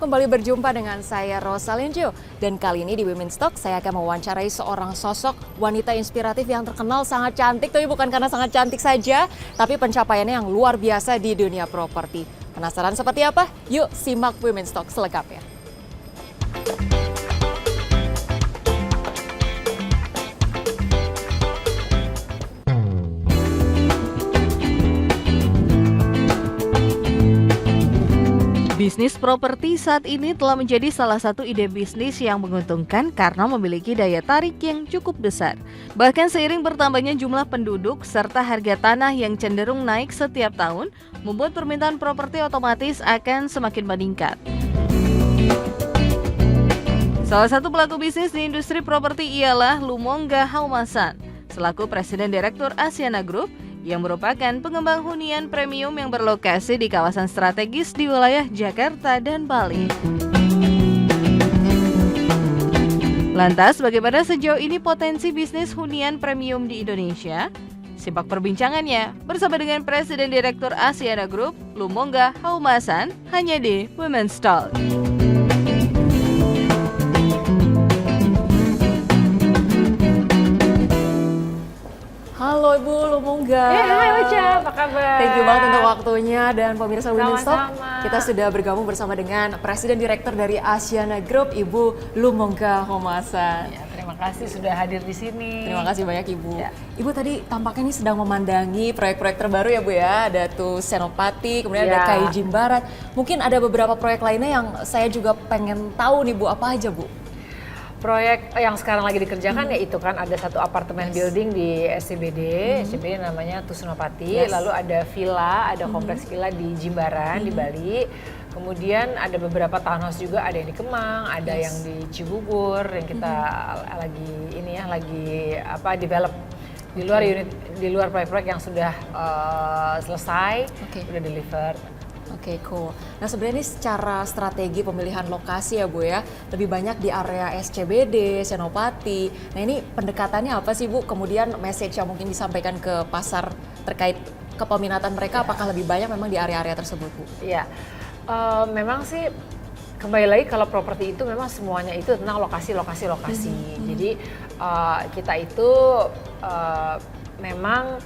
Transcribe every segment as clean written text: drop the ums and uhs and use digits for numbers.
kembali berjumpa dengan saya Rosalinjo. Dan kali ini di Women's Talk saya akan mewawancarai seorang sosok wanita inspiratif yang terkenal sangat cantik. Tapi bukan karena sangat cantik saja, tapi pencapaiannya yang luar biasa di dunia properti. Penasaran seperti apa? Yuk simak Women's Talk selengkapnya. Bisnis properti saat ini telah menjadi salah satu ide bisnis yang menguntungkan karena memiliki daya tarik yang cukup besar. Bahkan seiring bertambahnya jumlah penduduk serta harga tanah yang cenderung naik setiap tahun, membuat permintaan properti otomatis akan semakin meningkat. Salah satu pelaku bisnis di industri properti ialah Lumongga Haumasan, selaku Presiden Direktur Asiana Group, yang merupakan pengembang hunian premium yang berlokasi di kawasan strategis di wilayah Jakarta dan Bali. Lantas, bagaimana sejauh ini potensi bisnis hunian premium di Indonesia? Simak perbincangannya bersama dengan Presiden Direktur Asiana Group, Lumongga Haumasan, hanya di Women's Talk. Halo Ibu Lumongga. Hai Ocha, apa kabar? Thank you banget untuk waktunya dan pemirsa Women's Talk. Sama-sama. Kita sudah bergabung bersama dengan Presiden Direktur dari Asiana Group, Ibu Lumongga Haumasan. Ya, terima kasih sudah hadir di sini. Terima kasih banyak Ibu. Ya. Ibu tadi tampaknya ini sedang memandangi proyek-proyek terbaru ya Bu ya. Ada tuh Senopati, kemudian ada Ya. KAI Jim Barat. Mungkin ada beberapa proyek lainnya yang saya juga pengen tahu nih Bu, apa aja Bu? Proyek yang sekarang lagi dikerjakan yaitu kan ada satu apartemen building di SCBD, SCBD namanya Senopati. Yes. Lalu ada villa, ada kompleks villa di Jimbaran di Bali. Kemudian ada beberapa townhouse juga, ada yang di Kemang, ada Yes. yang di Cibubur yang kita lagi develop di luar unit, di luar proyek-proyek yang sudah selesai, Oke. sudah delivered. Oke, cool. Nah sebenarnya ini secara strategi pemilihan lokasi ya Bu ya, lebih banyak di area SCBD, Senopati. Nah ini pendekatannya apa sih Bu? Kemudian message yang mungkin disampaikan ke pasar terkait kepeminatan mereka, apakah lebih banyak memang di area-area tersebut Bu? Iya, memang sih kembali lagi kalau properti itu memang semuanya itu tentang lokasi. Jadi kita itu memang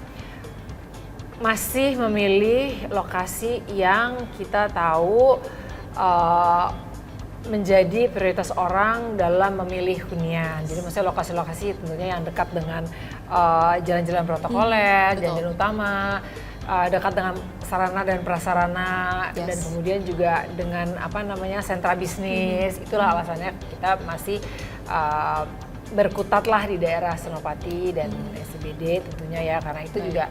masih memilih lokasi yang kita tahu menjadi prioritas orang dalam memilih hunian. Jadi maksudnya lokasi-lokasi tentunya yang dekat dengan jalan-jalan protokoler, jalan-jalan utama, dekat dengan sarana dan prasarana, Yes. dan kemudian juga dengan sentra bisnis. Itulah alasannya kita masih berkutatlah di daerah Senopati dan SCBD tentunya ya, karena itu juga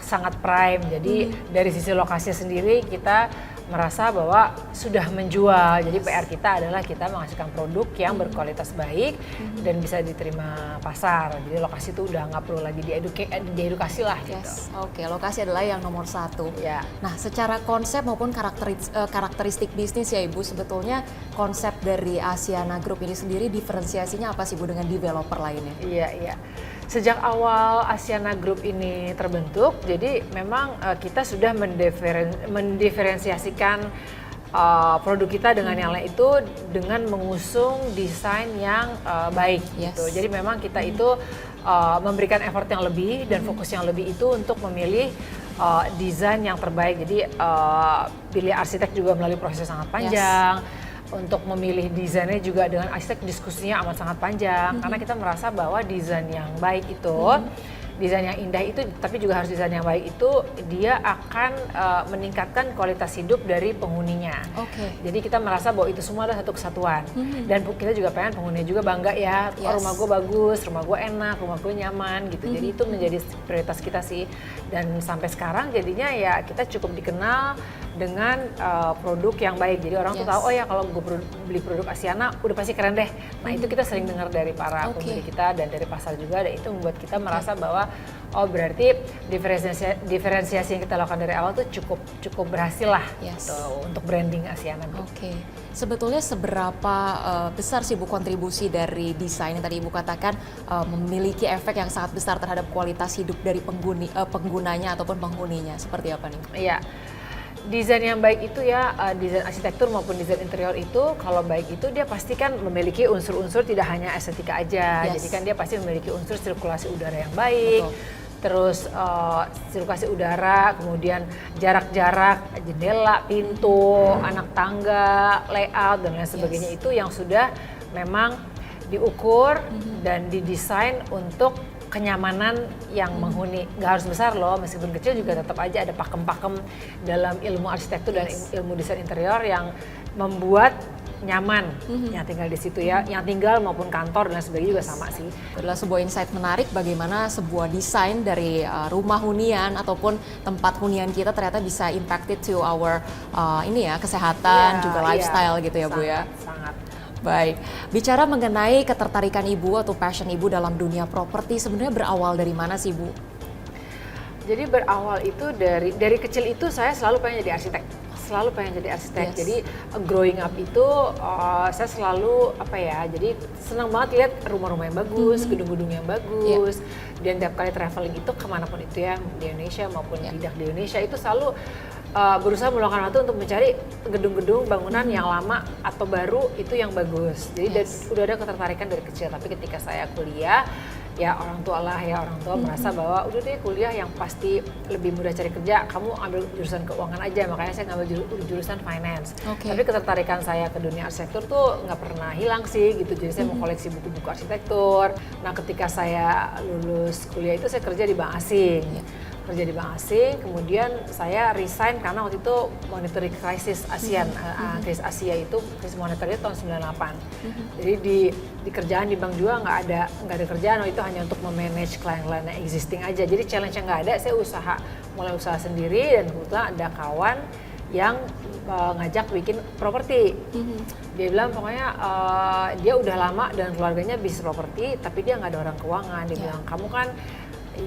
sangat prime. Jadi dari sisi lokasi sendiri kita merasa bahwa sudah menjual. Jadi PR kita adalah kita menghasilkan produk yang berkualitas baik dan bisa diterima pasar. Jadi lokasi itu udah nggak perlu lagi diedukasi lah gitu. Yes, oke, lokasi adalah yang nomor satu. Ya. Nah, secara konsep maupun karakteristik bisnis ya Ibu, sebetulnya konsep dari Asiana Group ini sendiri diferensiasinya apa sih Bu dengan developer lainnya? Iya. Sejak awal Asiana Group ini terbentuk, jadi memang kita sudah mendiferensiasikan produk kita dengan yang lain itu dengan mengusung desain yang baik gitu. Yes. Jadi memang kita itu memberikan effort yang lebih dan fokus yang lebih itu untuk memilih desain yang terbaik. Jadi pilih arsitek juga melalui proses sangat panjang. Untuk memilih desainnya juga dengan arsitek diskusinya amat sangat panjang, karena kita merasa bahwa desain yang baik itu, desain yang indah itu, tapi juga harus desain yang baik itu, dia akan meningkatkan kualitas hidup dari penghuninya. Oke. Jadi kita merasa bahwa itu semua adalah satu kesatuan, dan kita juga pengen penghuni juga bangga ya, Yes. oh, rumah gue bagus, rumah gue enak, rumah gue nyaman gitu. Jadi itu menjadi prioritas kita sih, dan sampai sekarang jadinya ya kita cukup dikenal dengan produk yang baik. Jadi orang tuh Yes. tahu, oh ya kalau gue beli produk Asiana udah pasti keren deh. Nah itu kita sering dengar dari para pembeli kita dan dari pasar juga, dan itu membuat kita merasa bahwa oh berarti diferensiasi yang kita lakukan dari awal tuh cukup berhasil lah Yes. gitu, untuk branding Asiana Group. Oke, sebetulnya seberapa besar sih Bu kontribusi dari desain yang tadi Ibu katakan memiliki efek yang sangat besar terhadap kualitas hidup dari penggunanya ataupun penghuninya, seperti apa nih? Iya. Desain yang baik itu ya, desain arsitektur maupun desain interior itu kalau baik itu dia pasti kan memiliki unsur-unsur tidak hanya estetika aja. Yes. Jadi kan dia pasti memiliki unsur sirkulasi udara yang baik. Betul. Terus sirkulasi udara, kemudian jarak-jarak jendela, pintu, anak tangga, layout dan lain sebagainya itu yang sudah memang diukur dan didesain untuk kenyamanan yang menghuni. Nggak harus besar loh, meskipun kecil juga tetap aja ada pakem-pakem dalam ilmu arsitektur dan ilmu desain interior yang membuat nyaman yang tinggal di situ ya, yang tinggal maupun kantor dan sebagainya juga sama sih. Itu adalah sebuah insight menarik bagaimana sebuah desain dari rumah hunian ataupun tempat hunian kita ternyata bisa impacted to our kesehatan, Iya, juga iya. lifestyle gitu ya Bu ya. Sangat. Baik, bicara mengenai ketertarikan Ibu atau passion Ibu dalam dunia properti sebenarnya berawal dari mana sih Bu? Jadi berawal itu dari kecil itu saya selalu pengen jadi arsitek. Selalu pengen jadi arsitek. Yes. Jadi growing up itu saya selalu jadi senang banget lihat rumah-rumah yang bagus, gedung-gedung yang bagus. Dan tiap kali traveling itu kemanapun itu ya, di Indonesia maupun tidak di Indonesia itu selalu berusaha meluangkan waktu untuk mencari gedung-gedung bangunan yang lama atau baru itu yang bagus. Jadi udah ada ketertarikan dari kecil. Tapi ketika saya kuliah, ya orang tua merasa bahwa udah deh kuliah yang pasti lebih mudah cari kerja, kamu ambil jurusan keuangan aja, makanya saya ngambil jurusan finance. Tapi ketertarikan saya ke dunia arsitektur tuh nggak pernah hilang sih gitu, jadi saya mau koleksi buku-buku arsitektur. Nah ketika saya lulus kuliah itu saya kerja di bank asing. Kemudian saya resign karena waktu itu monetary crisis ASEAN, krisis Asia itu krisis moneternya tahun 98. Jadi di kerjaan di bank juga nggak ada kerjaan, itu hanya untuk memanage klien-klien yang existing aja. Jadi challenge yang nggak ada, saya mulai usaha sendiri dan kebetulan ada kawan yang ngajak bikin properti. Dia bilang pokoknya dia udah lama dan keluarganya bisnis properti, tapi dia nggak ada orang keuangan. Dia bilang kamu kan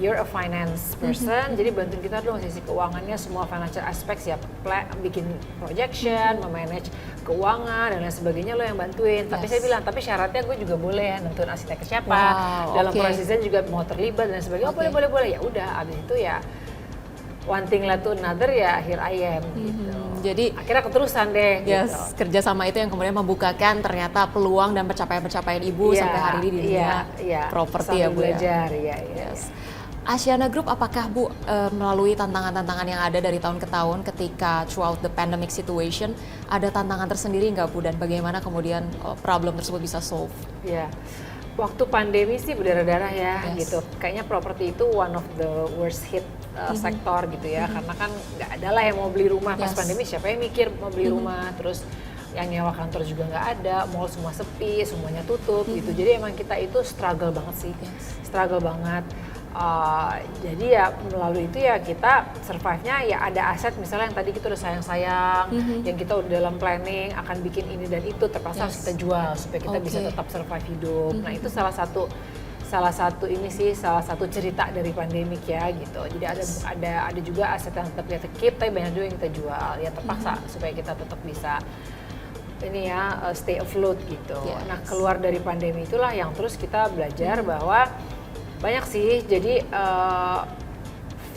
you're a finance person, jadi bantuin kita dong sisi keuangannya, semua financial aspects ya, bikin projection, memanage keuangan dan lain sebagainya lo yang bantuin. Tapi saya bilang, tapi syaratnya gue juga boleh nentuin arsitek siapa, dalam prosesnya juga mau terlibat dan sebagainya. Oh boleh, ya udah. Abis itu ya one thing led to another, ya here I am gitu. Jadi akhirnya keterusan deh gitu. Kerjasama itu yang kemudian membukakan ternyata peluang dan pencapaian-pencapaian Ibu sampai hari ini di dunia properti ya Bu ya. Belajar, Asiana Group apakah Bu melalui tantangan-tantangan yang ada dari tahun ke tahun ketika throughout the pandemic situation ada tantangan tersendiri nggak Bu, dan bagaimana kemudian problem tersebut bisa solve? Iya, waktu pandemi sih berdarah-darah ya gitu. Kayaknya properti itu one of the worst hit sektor gitu ya, karena kan nggak ada lah yang mau beli rumah pas pandemi, siapa yang mikir mau beli rumah, terus yang nyewa kantor juga nggak ada, mall semua sepi, semuanya tutup gitu. Jadi emang kita itu struggle banget sih, struggle banget. Jadi ya melalui itu ya kita survive-nya ya ada aset misalnya yang tadi kita udah sayang-sayang, yang kita udah dalam planning akan bikin ini dan itu, terpaksa harus kita jual supaya kita bisa tetap survive hidup. Nah itu salah satu cerita dari pandemik ya gitu. Jadi ada juga aset yang tetap kita keep, tapi banyak juga yang kita jual ya, terpaksa supaya kita tetap bisa ini ya stay afloat gitu. Nah keluar dari pandemi itulah yang terus kita belajar bahwa banyak sih, jadi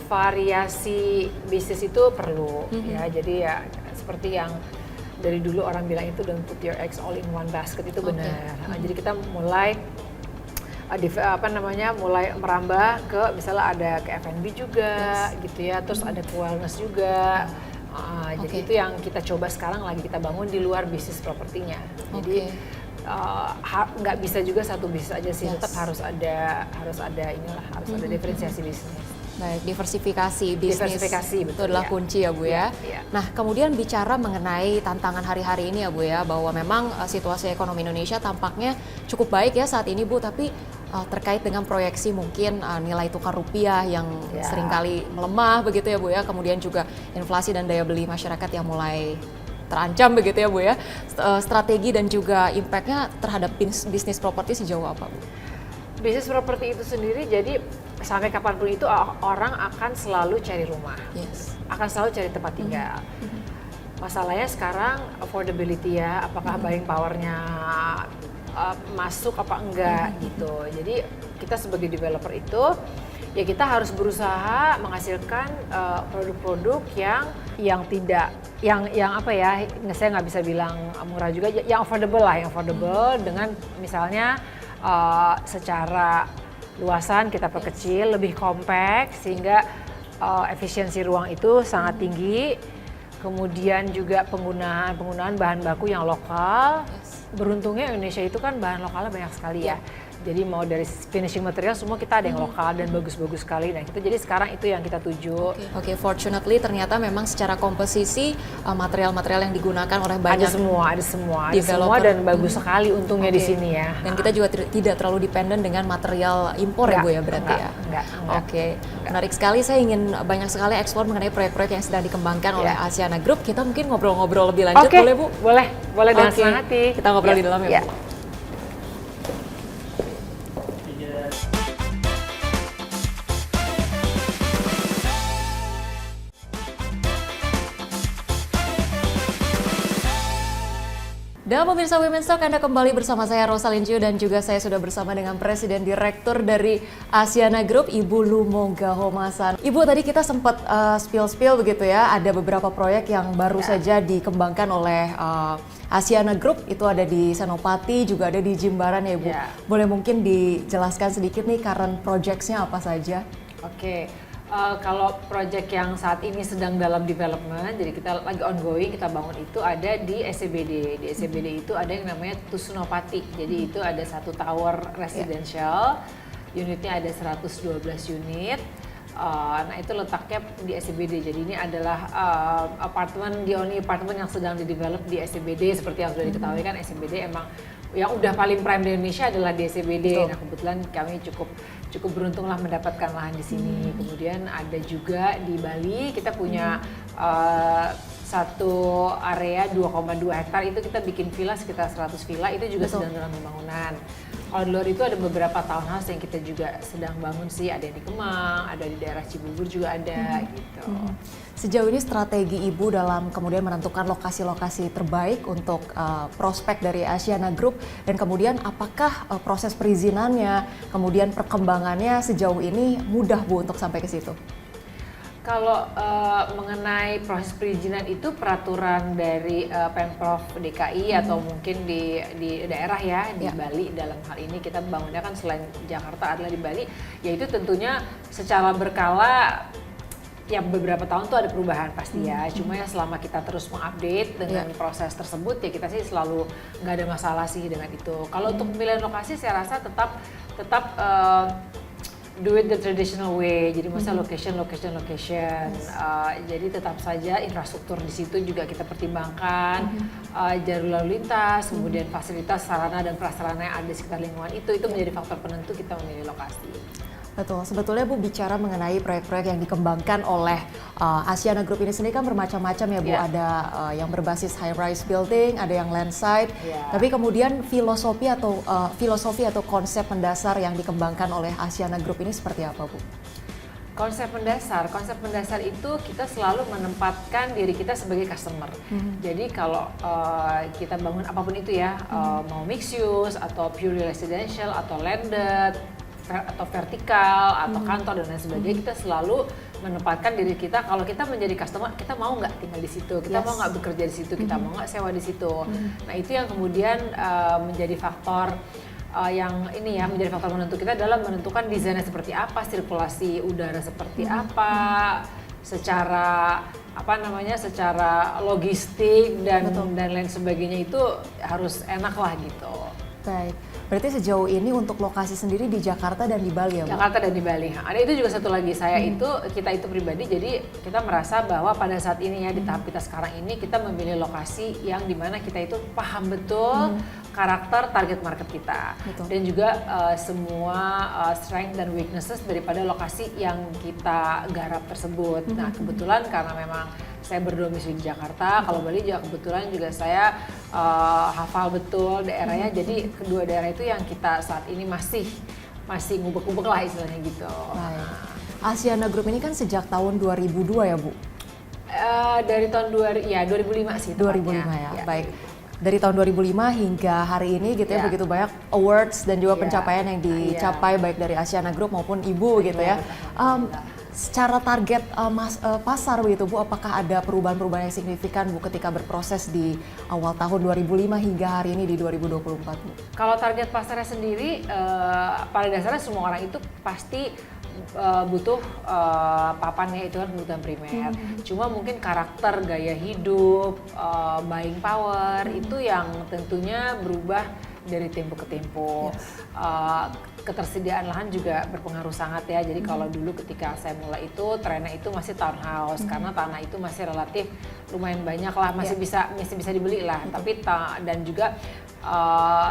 variasi bisnis itu perlu ya. Jadi ya seperti yang dari dulu orang bilang itu don't put your eggs all in one basket, itu benar. Jadi kita mulai mulai merambah ke misalnya ada ke F&B juga gitu ya, terus ada ke wellness juga. Jadi itu yang kita coba sekarang lagi kita bangun di luar bisnis propertinya. Jadi nggak bisa juga satu bisnis aja sih, tetap harus ada diferensiasi bisnis. Baik, diversifikasi bisnis itu adalah kunci ya Bu ya. Nah kemudian bicara mengenai tantangan hari-hari ini ya Bu ya, bahwa memang situasi ekonomi Indonesia tampaknya cukup baik ya saat ini Bu, tapi terkait dengan proyeksi mungkin nilai tukar rupiah yang seringkali melemah begitu ya Bu ya, kemudian juga inflasi dan daya beli masyarakat yang mulai terancam begitu ya Bu ya, strategi dan juga impact-nya terhadap bisnis properti sejauh apa Bu? Bisnis properti itu sendiri, jadi sampai kapanpun itu orang akan selalu cari rumah, akan selalu cari tempat tinggal. Masalahnya sekarang affordability ya, apakah buying power-nya masuk apa enggak gitu. Jadi kita sebagai developer itu ya kita harus berusaha menghasilkan produk-produk yang yang tidak yang apa ya, saya nggak bisa bilang murah juga, yang affordable lah, yang affordable dengan misalnya secara luasan kita perkecil, lebih compact sehingga efisiensi ruang itu sangat tinggi. Kemudian juga penggunaan bahan baku yang lokal. Beruntungnya Indonesia itu kan bahan lokalnya banyak sekali ya. Jadi mau dari finishing material semua kita ada yang lokal dan bagus-bagus sekali. Nah kita jadi sekarang itu yang kita tuju. Oke, fortunately ternyata memang secara komposisi material-material yang digunakan oleh banyak Ada semua developer. dan bagus sekali untungnya di sini ya. Dan kita juga tidak terlalu dependen dengan material impor ya Bu ya berarti ya. Enggak. Oke, menarik sekali. Saya ingin banyak sekali eksplor mengenai proyek-proyek yang sedang dikembangkan oleh Asiana Group. Kita mungkin ngobrol-ngobrol lebih lanjut, boleh Bu? Boleh dengan senang hati. Kita ngobrol di dalam ya Bu. Dan pemirsa Women's Talk, Anda kembali bersama saya Rosalin Chiu dan juga saya sudah bersama dengan Presiden Direktur dari Asiana Group, Ibu Lumo Gahomasan. Ibu, tadi kita sempat spill begitu ya, ada beberapa proyek yang baru saja dikembangkan oleh Asiana Group, itu ada di Senopati, juga ada di Jimbaran ya Ibu. Boleh mungkin dijelaskan sedikit nih current projects-nya apa saja? Oke. Kalau proyek yang saat ini sedang dalam development, jadi kita lagi ongoing, kita bangun itu ada di SCBD. Di SCBD itu ada yang namanya Tusunopati. Jadi itu ada satu tower residential, unitnya ada 112 unit. Nah itu letaknya di SCBD. Jadi ini adalah apartemen, the only apartemen yang sedang di-develop di SCBD. Seperti yang sudah diketahui kan, SCBD emang yang udah paling prime di Indonesia adalah di SCBD. Nah kebetulan kami cukup beruntung lah mendapatkan lahan di sini. Kemudian ada juga di Bali, kita punya satu area 2,2 hektar, itu kita bikin villa sekitar 100 villa, itu juga sedang dalam pembangunan. Kalau di luar itu ada beberapa townhouse yang kita juga sedang bangun sih, ada yang di Kemang, ada di daerah Cibubur juga ada gitu. Sejauh ini strategi Ibu dalam kemudian menentukan lokasi-lokasi terbaik untuk prospek dari Asiana Group, dan kemudian apakah proses perizinannya, kemudian perkembangannya sejauh ini mudah Bu untuk sampai ke situ? Kalau mengenai proses perizinan itu peraturan dari Pemprov DKI atau mungkin di daerah ya, di Bali dalam hal ini kita bangunnya kan selain Jakarta adalah di Bali, yaitu tentunya secara berkala ya beberapa tahun tuh ada perubahan pasti ya, cuma ya selama kita terus mengupdate dengan proses tersebut ya kita sih selalu nggak ada masalah sih dengan itu. Kalau untuk pemilihan lokasi saya rasa tetap do it the traditional way, jadi maksudnya location. Jadi tetap saja infrastruktur di situ juga kita pertimbangkan, jalur lalu lintas, kemudian fasilitas sarana dan prasarana yang ada di sekitar lingkungan itu menjadi faktor penentu kita memilih lokasi. Betul, sebetulnya Bu bicara mengenai proyek-proyek yang dikembangkan oleh Asiana Group ini sendiri kan bermacam-macam ya Bu, ada yang berbasis high-rise building, ada yang landside, tapi kemudian filosofi atau konsep mendasar yang dikembangkan oleh Asiana Group ini seperti apa Bu? Konsep mendasar itu kita selalu menempatkan diri kita sebagai customer. Jadi kalau kita bangun apapun itu ya, mau mixed use atau purely residential atau landed, atau vertikal atau kantor dan lain sebagainya, kita selalu menempatkan diri kita, kalau kita menjadi customer, kita mau nggak tinggal di situ, kita mau nggak bekerja di situ, kita mau nggak sewa di situ. Nah itu yang kemudian menjadi faktor menjadi faktor menentu kita dalam menentukan desainnya seperti apa, sirkulasi udara seperti apa, secara secara logistik dan lain sebagainya itu harus enak lah gitu. Baik. Berarti sejauh ini untuk lokasi sendiri di Jakarta dan di Bali ya Bu? Jakarta dan di Bali. Ada itu juga satu lagi, kita itu pribadi, jadi kita merasa bahwa pada saat ini ya di tahap kita sekarang ini kita memilih lokasi yang dimana kita itu paham betul karakter target market kita. Dan juga semua strength dan weaknesses daripada lokasi yang kita garap tersebut. Nah kebetulan karena memang saya berdomisili di Jakarta, kalau Bali juga kebetulan juga saya hafal betul daerahnya, jadi kedua daerah itu yang kita saat ini masih ngubek-ngubek lah istilahnya gitu. Asiana Group ini kan sejak tahun 2002 ya Bu? Dari tahun 2005 sih. 2005 ya, baik. Dari tahun 2005 hingga hari ini gitu ya, begitu banyak awards dan juga pencapaian yang dicapai baik dari Asiana Group maupun Ibu gitu ya. secara target pasar begitu Bu, apakah ada perubahan-perubahan yang signifikan Bu ketika berproses di awal tahun 2005 hingga hari ini di 2024 Bu? Kalau target pasarnya sendiri, pada dasarnya semua orang itu pasti butuh papannya itu kan kebutuhan primer. Cuma mungkin karakter, gaya hidup, buying power itu yang tentunya berubah dari tempo ke tempo. Ketersediaan lahan juga berpengaruh sangat ya. Jadi kalau dulu ketika saya mulai itu trennya itu masih townhouse karena tanah itu masih relatif lumayan banyak lah, masih bisa dibeli lah. Tapi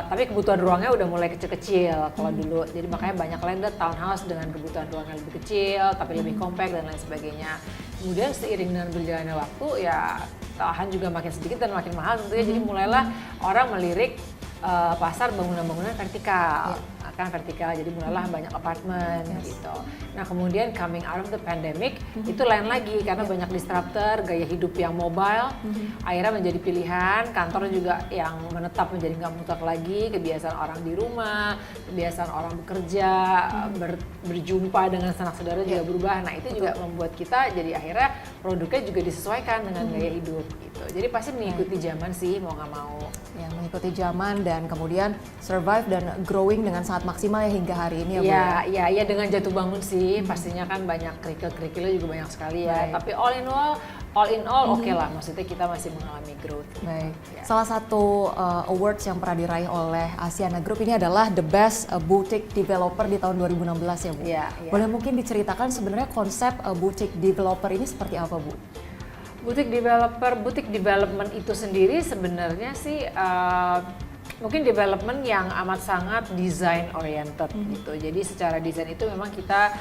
tapi kebutuhan ruangnya udah mulai kecil-kecil kalau dulu. Jadi makanya banyak landed townhouse dengan kebutuhan ruang yang lebih kecil tapi lebih compact dan lain sebagainya. Kemudian seiring dengan berjalannya waktu ya lahan juga makin sedikit dan makin mahal tentunya. Jadi mulailah orang melirik pasar bangunan-bangunan vertikal. Kan vertikal, jadi mulailah banyak apartemen gitu. Nah kemudian coming out of the pandemic itu lain lagi karena banyak disruptor, gaya hidup yang mobile, akhirnya menjadi pilihan, kantor juga yang menetap menjadi nggak mutlak lagi, kebiasaan orang di rumah, kebiasaan orang bekerja, berjumpa dengan sanak saudara juga berubah. Nah itu juga membuat kita jadi akhirnya produknya juga disesuaikan dengan gaya hidup gitu. Jadi pasti mengikuti zaman sih mau nggak mau. Yang mengikuti zaman dan kemudian survive dan growing dengan sangat maksimal ya hingga hari ini ya Bu. Iya dengan jatuh bangun sih pastinya kan banyak kerikil-kerikilnya juga banyak sekali ya. Tapi all in all oke lah, maksudnya kita masih mengalami growth. Baik. Salah satu awards yang pernah diraih oleh Asiana Group ini adalah The Best Boutique Developer di tahun 2016 ya Bu. Iya. Boleh mungkin diceritakan sebenarnya konsep boutique developer ini seperti apa Bu? Boutique development itu sendiri sebenarnya sih mungkin development yang amat sangat design oriented gitu. Jadi secara desain itu memang kita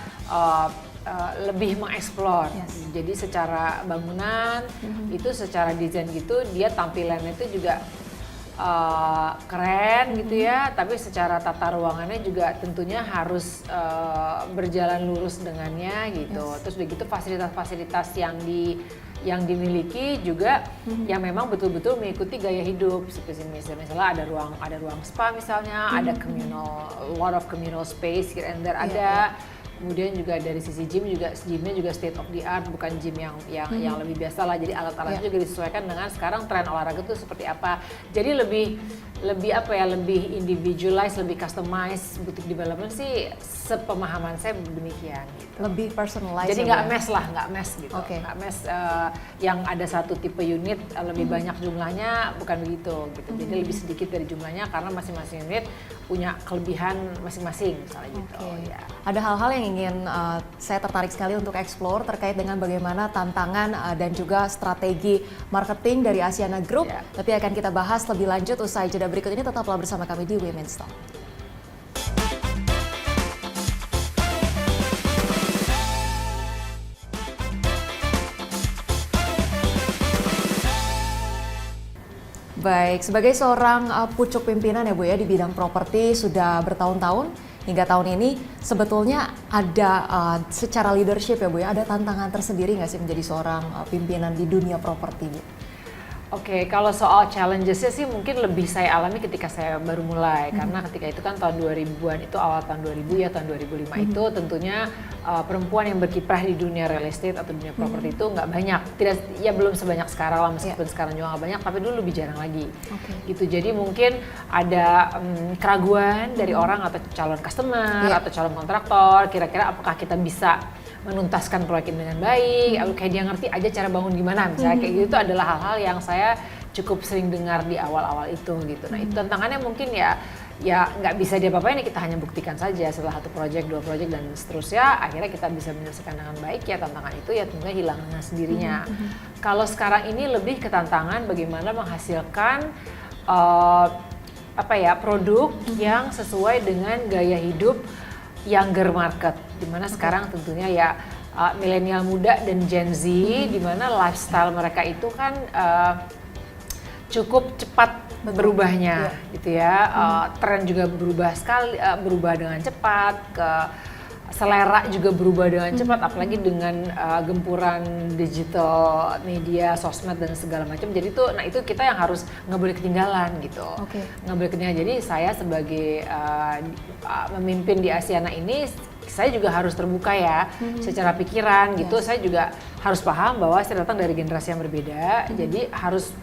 lebih mengeksplor. Jadi secara bangunan itu secara desain gitu dia tampilannya itu juga keren gitu ya, tapi secara tata ruangannya juga tentunya harus berjalan lurus dengannya gitu. Terus begitu fasilitas-fasilitas yang dimiliki juga yang memang betul-betul mengikuti gaya hidup. Seperti misalnya ada ruang spa misalnya, ada lot of communal space here and there ada. Kemudian juga dari sisi gymnya juga state of the art, bukan gym yang lebih biasa lah. Jadi alat-alatnya juga disesuaikan dengan sekarang tren olahraga itu seperti apa. Jadi lebih individualized, lebih customized. Boutique development sih sepemahaman saya demikian gitu. Lebih personalized. Jadi nggak mes gitu. Nggak mes yang ada satu tipe unit lebih banyak jumlahnya, bukan begitu gitu. Jadi lebih sedikit dari jumlahnya karena masing-masing unit punya kelebihan masing-masing misalnya gitu. Ya. Ada hal-hal yang ingin saya tertarik sekali untuk explore terkait dengan bagaimana tantangan dan juga strategi marketing dari Asiana Group. Tapi akan kita bahas lebih lanjut usai jeda berikut ini. Tetaplah bersama kami di Women's Talk. Baik, sebagai seorang pucuk pimpinan ya Bu ya di bidang properti sudah bertahun-tahun hingga tahun ini sebetulnya ada secara leadership ya Bu ya, ada tantangan tersendiri nggak sih menjadi seorang pimpinan di dunia properti Bu? Oke, kalau soal challenges-nya sih mungkin lebih saya alami ketika saya baru mulai. Karena ketika itu kan tahun 2000-an, itu awal tahun 2000 ya, tahun 2005 itu tentunya perempuan yang berkiprah di dunia real estate atau dunia properti itu nggak banyak. Belum sebanyak sekarang lah, meskipun sekarang juga nggak banyak, tapi dulu lebih jarang lagi. Gitu, jadi mungkin ada keraguan dari orang atau calon customer atau calon kontraktor, kira-kira apakah kita bisa menuntaskan proyek ini dengan baik, kayak dia ngerti aja cara bangun gimana, misalnya kayak gitu. Itu adalah hal-hal yang saya cukup sering dengar di awal-awal itu gitu. Nah itu tantangannya mungkin ya nggak bisa diapa-apain, kita hanya buktikan saja setelah satu proyek, dua proyek dan seterusnya, akhirnya kita bisa menyelesaikan dengan baik. Ya tantangan itu ya tentunya hilang dengan sendirinya. Kalau sekarang ini lebih ke tantangan bagaimana menghasilkan produk yang sesuai dengan gaya hidup younger market, dimana sekarang tentunya ya milenial muda dan Gen Z, dimana lifestyle mereka itu kan cukup cepat berubahnya, gitu ya. Tren juga berubah dengan cepat, selera juga berubah dengan cepat, apalagi dengan gempuran digital media, sosmed dan segala macam. Jadi itu kita yang harus nggak boleh ketinggalan gitu. Nggak boleh ketinggalan. Jadi saya sebagai memimpin di Asiana ini saya juga harus terbuka ya secara pikiran gitu. Saya juga harus paham bahwa saya datang dari generasi yang berbeda, jadi harus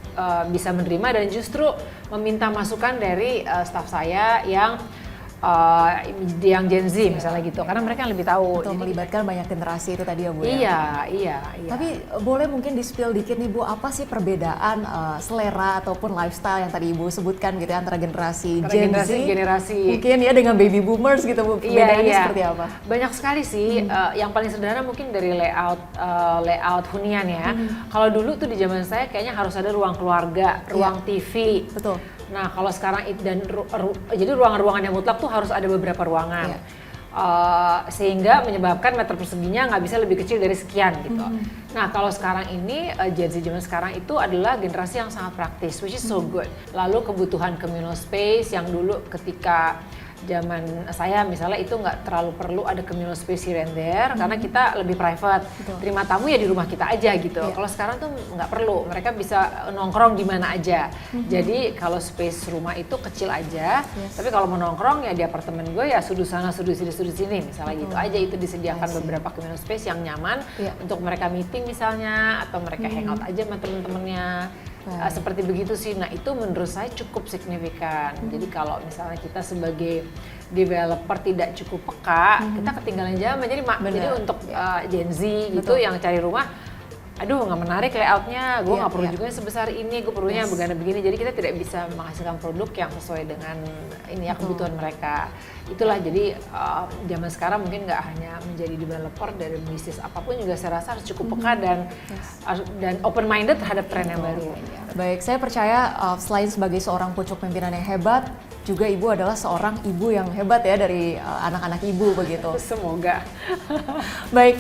bisa menerima dan justru meminta masukan dari staff saya yang Gen Z misalnya gitu, karena mereka yang lebih tahu. Untuk melibatkan banyak generasi itu tadi ya Bu ya? Iya. Tapi boleh mungkin di-spill dikit nih Bu, apa sih perbedaan selera ataupun lifestyle yang tadi Ibu sebutkan gitu ya antara generasi Gen Z mungkin ya dengan baby boomers gitu Bu, perbedaannya seperti apa? Banyak sekali sih, yang paling sederhana mungkin dari layout hunian ya. Kalau dulu tuh di zaman saya kayaknya harus ada ruang keluarga, ruang TV. Betul. Nah kalau sekarang jadi ruangan-ruangan yang mutlak tuh harus ada beberapa ruangan, sehingga menyebabkan meter perseginya nggak bisa lebih kecil dari sekian gitu. Nah kalau sekarang ini Gen Z zaman sekarang itu adalah generasi yang sangat praktis, which is so good. Lalu kebutuhan communal space yang dulu ketika zaman saya misalnya itu nggak terlalu perlu ada communal space here and there karena kita lebih private. Terima tamu ya di rumah kita aja gitu. Kalau sekarang tuh nggak perlu, mereka bisa nongkrong di mana aja. Jadi kalau space rumah itu kecil aja, tapi kalau mau nongkrong ya di apartemen gue ya sudut sana sudut sini misalnya gitu aja. Itu disediakan beberapa communal space yang nyaman untuk mereka meeting misalnya atau mereka hangout aja sama temen-temennya. Seperti begitu sih. Nah itu menurut saya cukup signifikan. Jadi kalau misalnya kita sebagai developer tidak cukup peka, kita ketinggalan zaman. Jadi untuk Gen Z gitu yang cari rumah, aduh nggak menarik layoutnya, gue nggak perlu juga sebesar ini, gue perlunya begini. Jadi kita tidak bisa menghasilkan produk yang sesuai dengan ini ya kebutuhan mereka. Itulah jadi zaman sekarang mungkin nggak hanya menjadi developer dari bisnis apapun juga saya rasa harus cukup peka dan open minded terhadap tren yang baru. Baik, saya percaya selain sebagai seorang pucuk pimpinan yang hebat, juga Ibu adalah seorang ibu yang hebat ya dari anak-anak Ibu begitu. Semoga. Baik.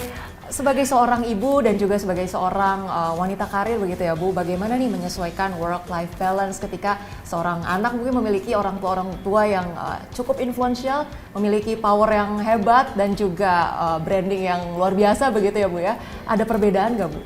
Sebagai seorang ibu dan juga sebagai seorang wanita karir begitu ya Bu, bagaimana nih menyesuaikan work-life balance ketika seorang anak mungkin memiliki orang tua yang cukup influential, memiliki power yang hebat dan juga branding yang luar biasa begitu ya Bu ya. Ada perbedaan nggak Bu?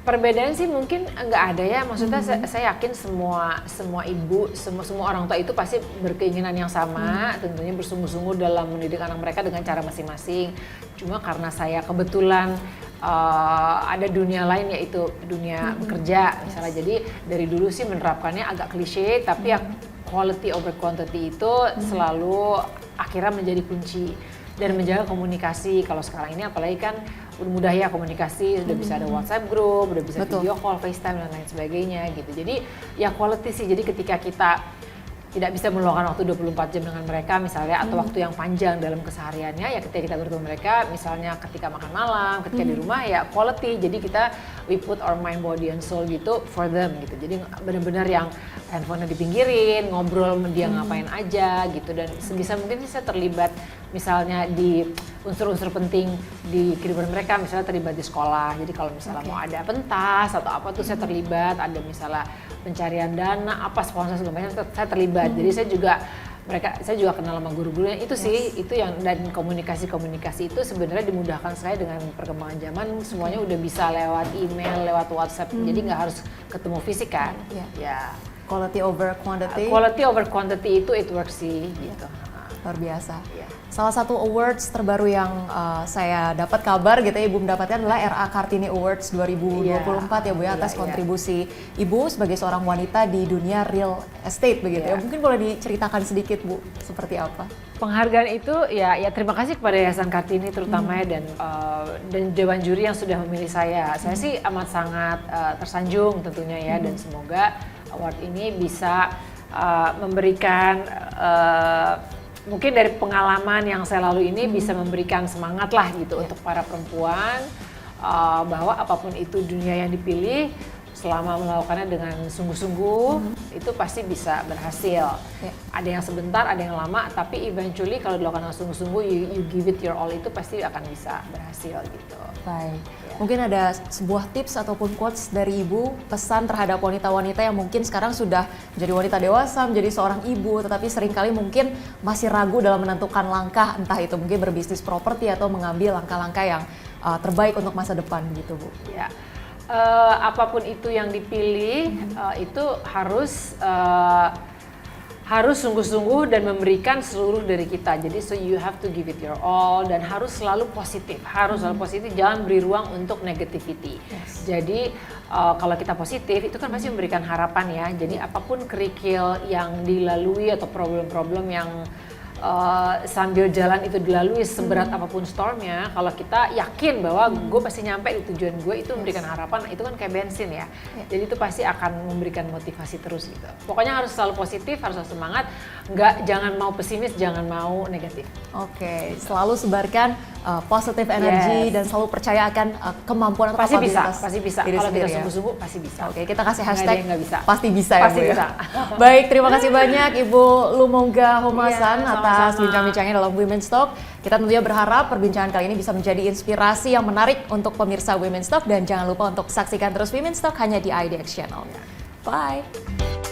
Perbedaan sih mungkin nggak ada ya, maksudnya saya yakin semua ibu, semua orang tua itu pasti berkeinginan yang sama, tentunya bersungguh-sungguh dalam mendidik anak mereka dengan cara masing-masing. Cuma karena saya kebetulan ada dunia lain yaitu dunia bekerja misalnya, jadi dari dulu sih menerapkannya agak klise, tapi ya quality over quantity itu selalu akhirnya menjadi kunci. Dan menjaga komunikasi. Kalau sekarang ini apalagi kan udah mudah ya komunikasi, sudah bisa ada WhatsApp group, udah bisa video call, FaceTime dan lain sebagainya gitu. Jadi ya quality sih. Jadi ketika kita tidak bisa meluangkan waktu 24 jam dengan mereka misalnya, atau waktu yang panjang dalam kesehariannya, ya ketika kita bertemu mereka misalnya ketika makan malam, ketika di rumah ya quality. Jadi kita we put our mind, body and soul gitu for them gitu. Jadi benar-benar yang handphonenya dipinggirin, ngobrol dia ngapain aja gitu. Dan sebisa mungkin sih saya terlibat misalnya di unsur-unsur penting di kehidupan mereka, misalnya terlibat di sekolah. Jadi kalau misalnya mau ada pentas atau apa tuh saya terlibat, ada misalnya pencarian dana, apa sponsor segala macam saya terlibat. Jadi saya juga kenal sama guru-gurunya itu sih, itu yang, dan komunikasi itu sebenarnya dimudahkan saya dengan perkembangan zaman, semuanya udah bisa lewat email, lewat WhatsApp, jadi nggak harus ketemu fisik kan. Ya. Quality over quantity. Quality over quantity itu it works sih gitu. Luar biasa. Salah satu awards terbaru yang saya dapat kabar gitu ya Ibu mendapatkan adalah RA Kartini Awards 2024 ya Bu ya, atas kontribusi Ibu sebagai seorang wanita di dunia real estate begitu ya. Mungkin boleh diceritakan sedikit Bu, seperti apa? Penghargaan itu ya terima kasih kepada Yayasan Kartini terutama dan dewan juri yang sudah memilih saya. Saya sih amat sangat tersanjung tentunya ya, dan semoga award ini bisa memberikan mungkin dari pengalaman yang saya lalui ini bisa memberikan semangat lah gitu untuk para perempuan, bahwa apapun itu dunia yang dipilih, selama melakukannya dengan sungguh-sungguh itu pasti bisa berhasil. Ada yang sebentar, ada yang lama, tapi eventually kalau dilakukan dengan sungguh-sungguh, you give it your all, itu pasti akan bisa berhasil gitu. Baik. Mungkin ada sebuah tips ataupun quotes dari Ibu, pesan terhadap wanita-wanita yang mungkin sekarang sudah menjadi wanita dewasa, menjadi seorang ibu, tetapi seringkali mungkin masih ragu dalam menentukan langkah, entah itu mungkin berbisnis properti atau mengambil langkah-langkah yang terbaik untuk masa depan gitu Bu. Ya. Apapun itu yang dipilih, itu harus harus sungguh-sungguh dan memberikan seluruh dari kita. Jadi so you have to give it your all dan harus selalu positif. Jangan beri ruang untuk negativity. Jadi kalau kita positif itu kan pasti memberikan harapan ya. Jadi apapun kerikil yang dilalui atau problem-problem yang sambil jalan itu dilalui seberat apapun stormnya, kalau kita yakin bahwa gue pasti nyampe di tujuan gue, itu memberikan harapan, itu kan kayak bensin ya. Jadi itu pasti akan memberikan motivasi terus gitu. Pokoknya harus selalu positif, harus selalu semangat, jangan mau pesimis, jangan mau negatif. Oke, selalu sebarkan positive energy dan selalu percaya akan kemampuan atau Pasti bisa, kapabilitas pasti bisa. diri Kalau kita sendiri ya. sungguh-sungguh pasti bisa. Oke, kita kasih Nggak ada hashtag yang nggak bisa. pasti bisa ya Pasti Bu ya. bisa. Baik, terima kasih banyak Ibu Lumongga Homasan Iya, atas sama-sama. bincang-bincangnya dalam Women's Talk. Kita tentunya berharap perbincangan kali ini bisa menjadi inspirasi yang menarik untuk pemirsa Women's Talk, dan jangan lupa untuk saksikan terus Women's Talk hanya di IDX Channel. Bye.